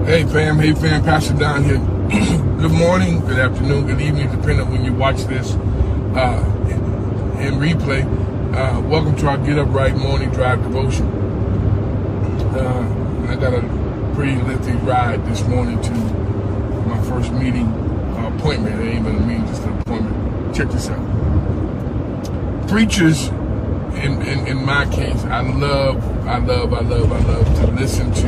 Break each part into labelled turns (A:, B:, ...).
A: Hey fam, Pastor Don here. Good morning, good afternoon, good evening, depending on when you watch this in replay. Welcome to our Get Up Right Morning Drive Devotion. I got a pretty lengthy ride this morning to my first meeting, appointment. It ain't even a meeting, just an appointment. Check this out. Preachers, in my case, I love to listen to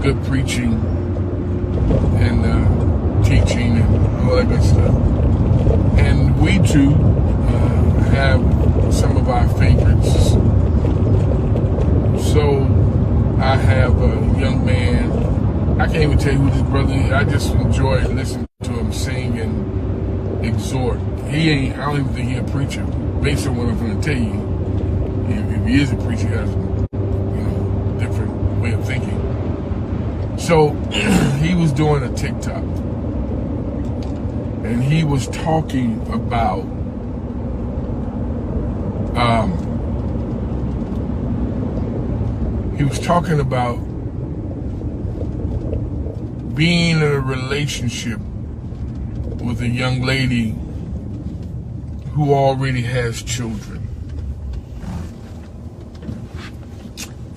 A: good preaching and teaching and all that good stuff. And we too have some of our favorites. So I have a young man, I can't even tell you who this brother is. I just enjoy listening to him sing and exhort. I don't even think he's a preacher. Based on what I'm going to tell you, if he is a preacher, he has a different way of thinking. So he was doing a TikTok, and he was talking about being in a relationship with a young lady who already has children.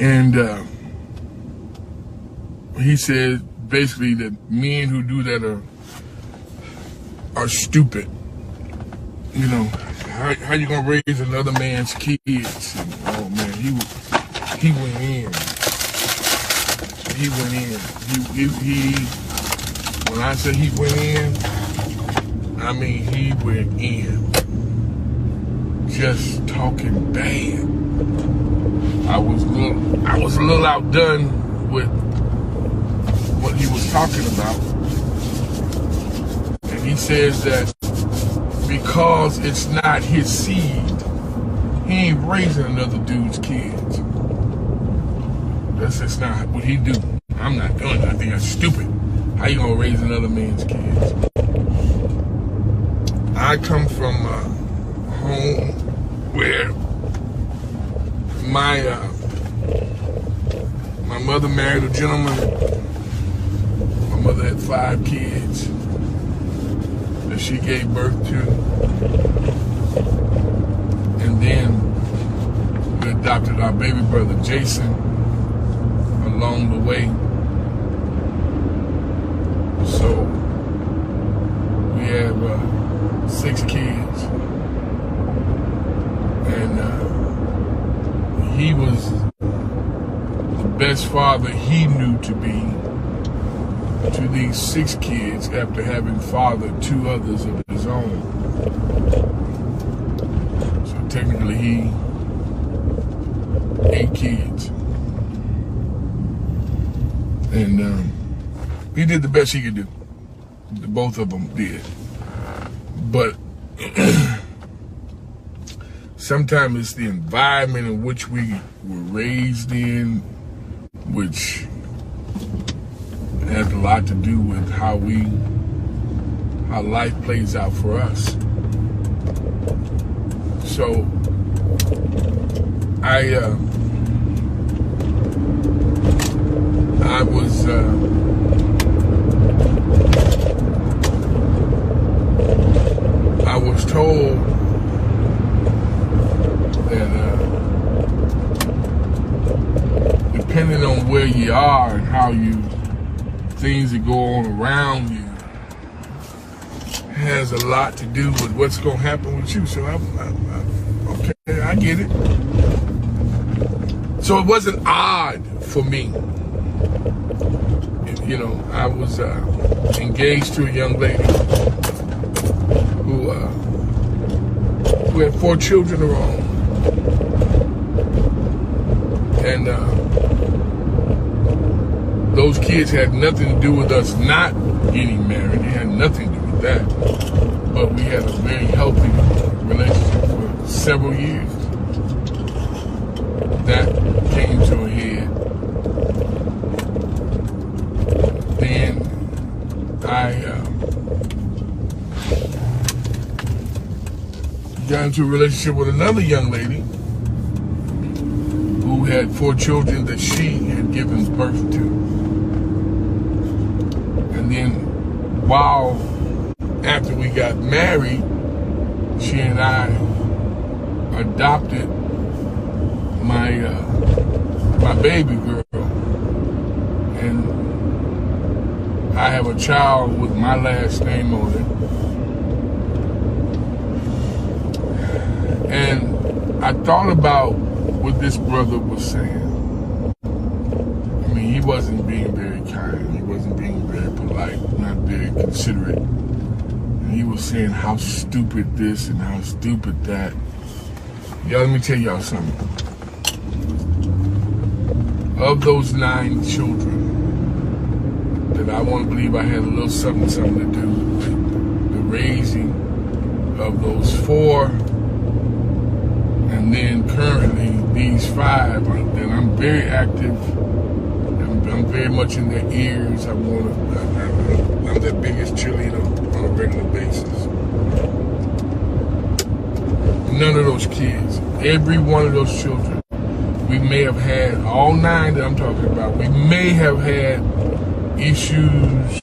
A: And he said basically that men who do that are stupid. You know, how you gonna raise another man's kids? And, oh man, he went in. He went in. He when I say he went in, I mean he went in. Just talking bad. I was a little outdone with what he was talking about. And he says that because it's not his seed, he ain't raising another dude's kids. That's just not what he do. I'm not doing that. I think that's stupid. How you gonna raise another man's kids? I come from a home where my mother married a gentleman. My mother had 5 kids that she gave birth to. And then we adopted our baby brother, Jason, along the way. So we have 6 kids. And he was the best father he knew to be to these 6 kids after having fathered 2 others of his own. So technically he 8 kids. And he did the best he could do. Both of them did. But sometimes it's the environment in which we were raised in, which has a lot to do with how life plays out for us. So I was told that depending on where you are and how things that go on around you has a lot to do with what's going to happen with you. So okay, I get it. So it wasn't odd for me. You know, I was engaged to a young lady who had 4 children of her own. And those kids had nothing to do with us not getting married. It had nothing to do with that. But we had a very healthy relationship for several years. That came to a head. Then I got into a relationship with another young lady who had 4 children that she had given birth to. then after we got married, she and I adopted my baby girl, and I have a child with my last name on it. And I thought about what this brother was saying. I mean, he wasn't being very kind. He wasn't being very polite, not very considerate. And he was saying how stupid this and how stupid that. Y'all, let me tell y'all something. Of those 9 children, that I want to believe I had a little something to do with the raising of those 4, and then currently these 5, and I'm very active. I'm very much in their ears. I'm their biggest cheerleader on a regular basis. None of those kids, every one of those children, we may have had, all 9 that I'm talking about, we may have had issues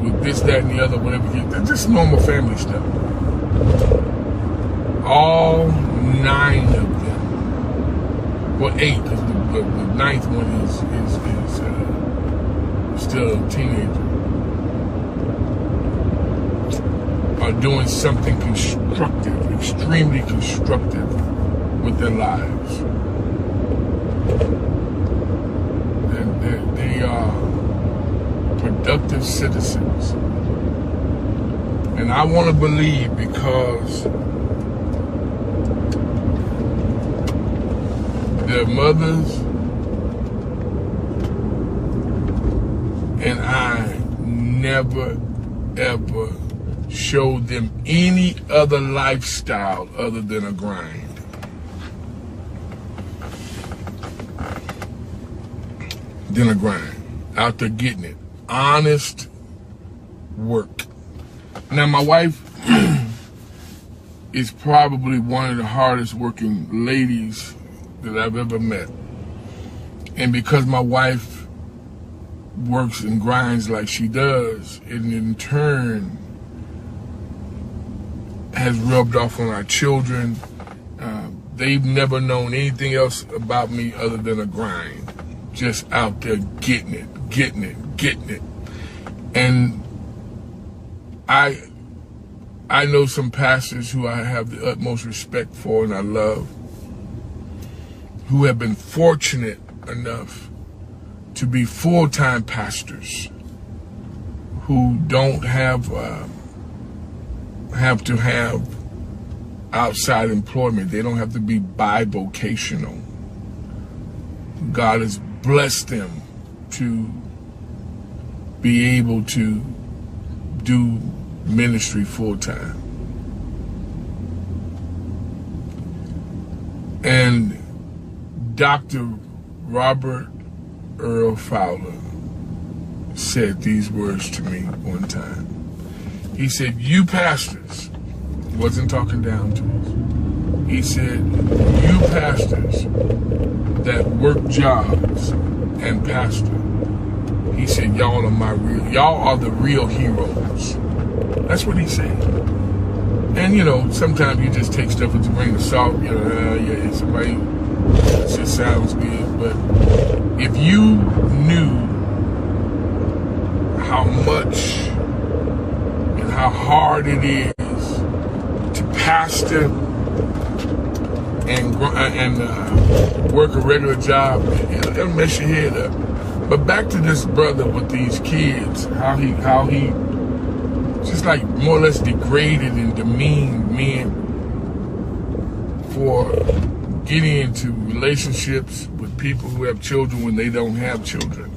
A: with this, that, and the other, whatever. That's just normal family stuff. All 9 of them, well, 8, because the 9th one is still a teenager, are doing something constructive, extremely constructive with their lives. They are productive citizens. And I want to believe, because their mothers and I never, ever showed them any other lifestyle other than a grind. Out there getting it. Honest work. Now, my wife is probably one of the hardest working ladies that I've ever met. And because my wife works and grinds like she does, it in turn has rubbed off on our children. They've never known anything else about me other than a grind. Just out there getting it. And I know some pastors who I have the utmost respect for and I love, who have been fortunate enough to be full-time pastors, who don't have to have outside employment. They don't have to be bivocational. God has blessed them to be able to do ministry full-time. And Dr. Robert Earl Fowler said these words to me one time. He said, "You pastors," he wasn't talking down to us, he said, "You pastors that work jobs and pastor," he said, y'all are the real heroes." That's what he said. And you know, sometimes you just take stuff with a grain of salt. You know, yeah, somebody, it just sounds good. But if you knew how much and how hard it is to pastor and work a regular job, it'll mess your head up. But back to this brother with these kids, how he just like more or less degraded and demeaned men for getting into relationships with people who have children when they don't have children.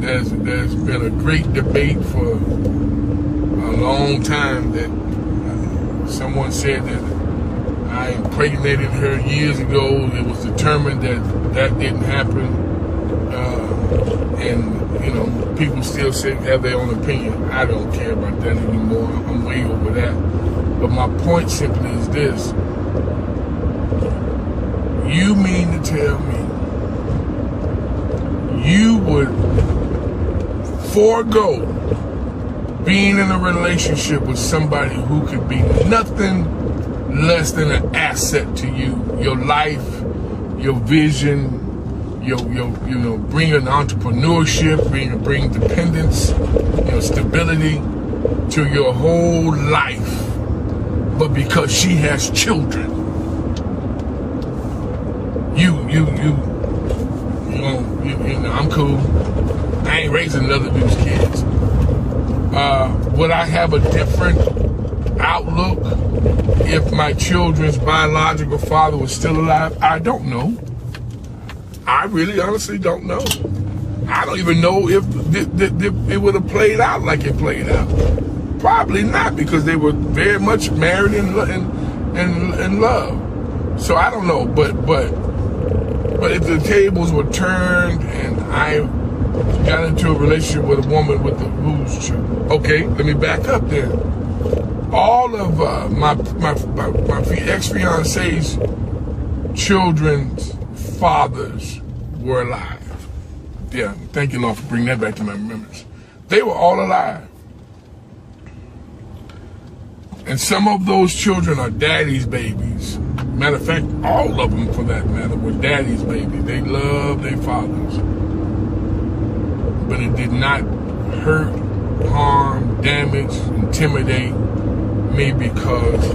A: There's been a great debate for a long time that someone said that I impregnated her years ago. It was determined that didn't happen. And, you know, people still have their own opinion. I don't care about that anymore. I'm way over that. But my point simply is this. You mean to tell me you would forego being in a relationship with somebody who could be nothing less than an asset to you, your life, your vision, bring an entrepreneurship, bring dependence, stability to your whole life, but because she has children, I'm cool. I ain't raising another dude's kids. Would I have a different outlook if my children's biological father was still alive? I don't know. I really honestly don't know. I don't even know if it would have played out like it played out. Probably not, because they were very much married in love. So I don't know, but if the tables were turned and I got into a relationship with a woman who's okay, let me back up there. All of my ex-fiance's children's fathers were alive. Yeah, thank you, Lord, for bringing that back to my remembrance. They were all alive. And some of those children are daddy's babies. Matter of fact, all of them, for that matter, were daddy's babies. They loved their fathers. But it did not hurt, harm, damage, intimidate me, because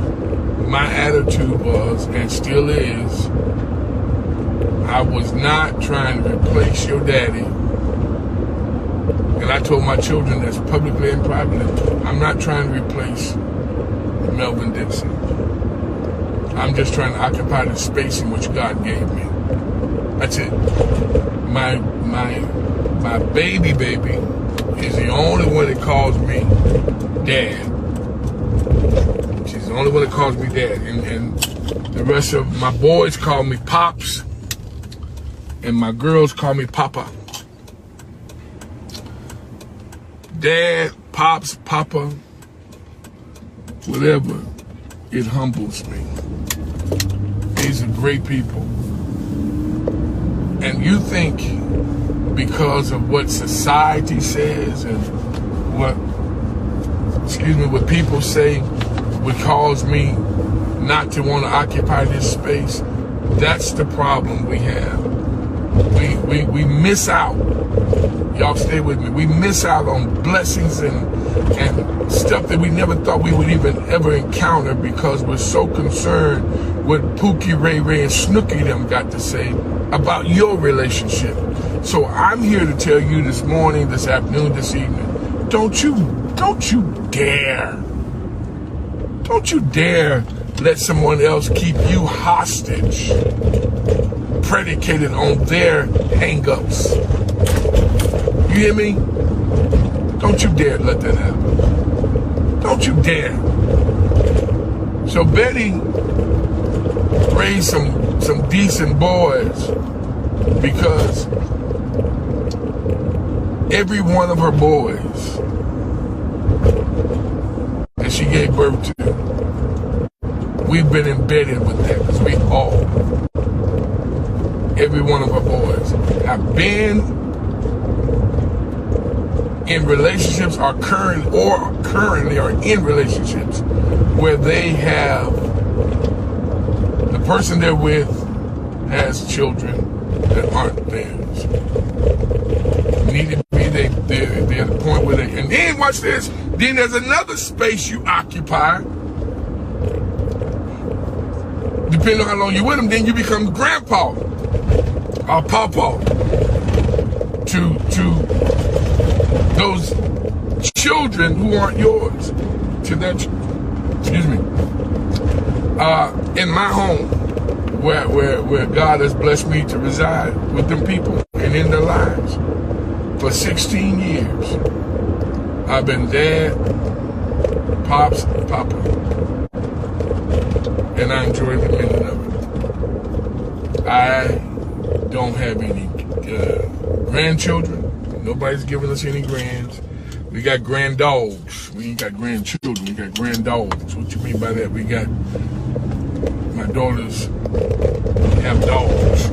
A: my attitude was, and still is, I was not trying to replace your daddy. And I told my children this publicly and privately, I'm not trying to replace Melvin Dixon. I'm just trying to occupy the space in which God gave me. That's it. My baby is the only one that calls me dad. She's the only one that calls me dad. And the rest of my boys call me Pops, and my girls call me Papa. Dad, Pops, Papa, whatever, it humbles me. These are great people. And you think because of what society says and what people say would cause me not to want to occupy this space, that's the problem we have. We miss out. Y'all stay with me. We miss out on blessings and stuff that we never thought we would even ever encounter, because we're so concerned with Pookie, Ray Ray, and Snooki them got to say about your relationship. So I'm here to tell you this morning, this afternoon, this evening, don't you dare let someone else keep you hostage, predicated on their hang-ups. You hear me? Don't you dare let that happen. Don't you dare. So Betty raised some decent boys, because every one of her boys that she gave birth to, we've been embedded with that, because every one of our boys have been in relationships or currently are in relationships where they have, the person they're with has children that aren't theirs. Need to be they're at the point where they, and then watch this, then there's another space you occupy. Depending on how long you're with them, then you become grandpa or pawpaw to those children who aren't yours, to that, excuse me, in my home, where God has blessed me to reside with them people and in their lives. For 16 years, I've been dad, pops, papa, and I enjoy every minute of it. I don't have any grandchildren. Nobody's giving us any grands. We got grand dogs. We ain't got grandchildren. We got grand dogs. What you mean by that? We got, my daughters have dogs.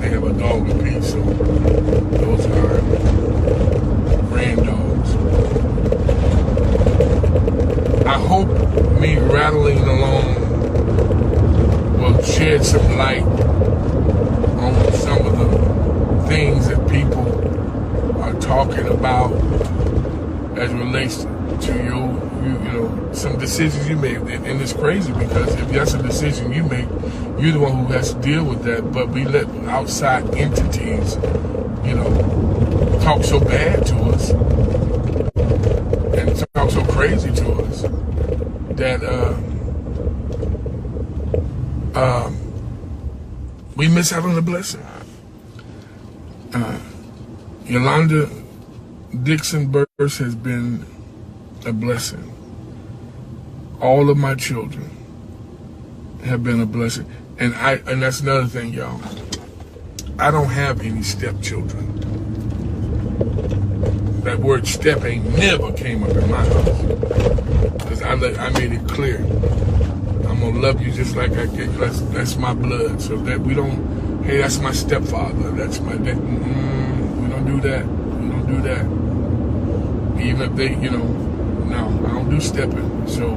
A: They have a dog apiece, so those are grand talking about as it relates to you know, some decisions you made. And it's crazy because if that's a decision you make, you're the one who has to deal with that. But we let outside entities, you know, talk so bad to us and talk so crazy to us that we miss out on the blessing. Yolanda Dixon Burse has been a blessing. All of my children have been a blessing. And that's another thing, y'all. I don't have any stepchildren. That word step ain't never came up in my house. Because I made it clear. I'm gonna love you just like I get you. That's my blood. So that we don't, hey, that's my stepfather. That's my dad. We don't do that. We don't do that. Even if they, you know, no, I don't do stepping. So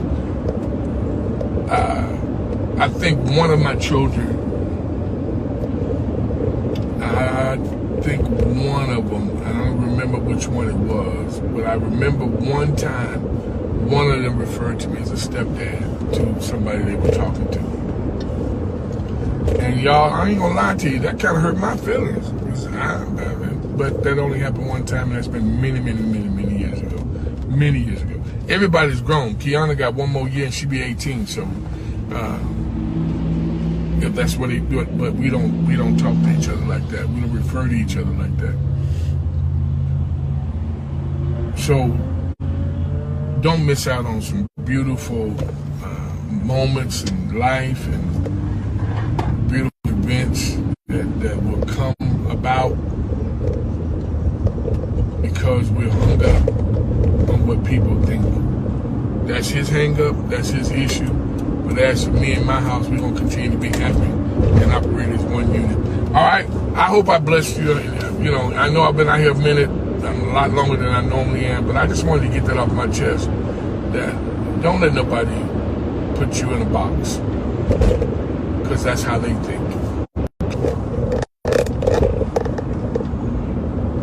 A: I think one of my children, I think one of them, I don't remember which one it was, but I remember one time one of them referred to me as a stepdad to somebody they were talking to. And y'all, I ain't gonna lie to you, that kind of hurt my feelings. But that only happened one time, and that's been many years ago. Many years ago. Everybody's grown. Kiana got one more year and she'll be 18, so if that's what they do, but we don't talk to each other like that. We don't refer to each other like that. So don't miss out on some beautiful moments in life and beautiful events that will come about because we're hung up on what people think. That's his hang up, that's his issue. But as for me and my house, we're going to continue to be happy and operate as one unit. All right, I hope I blessed you. You know, I know I've been out here a minute. I'm a lot longer than I normally am, but I just wanted to get that off my chest. That don't let nobody put you in a box, because that's how they think.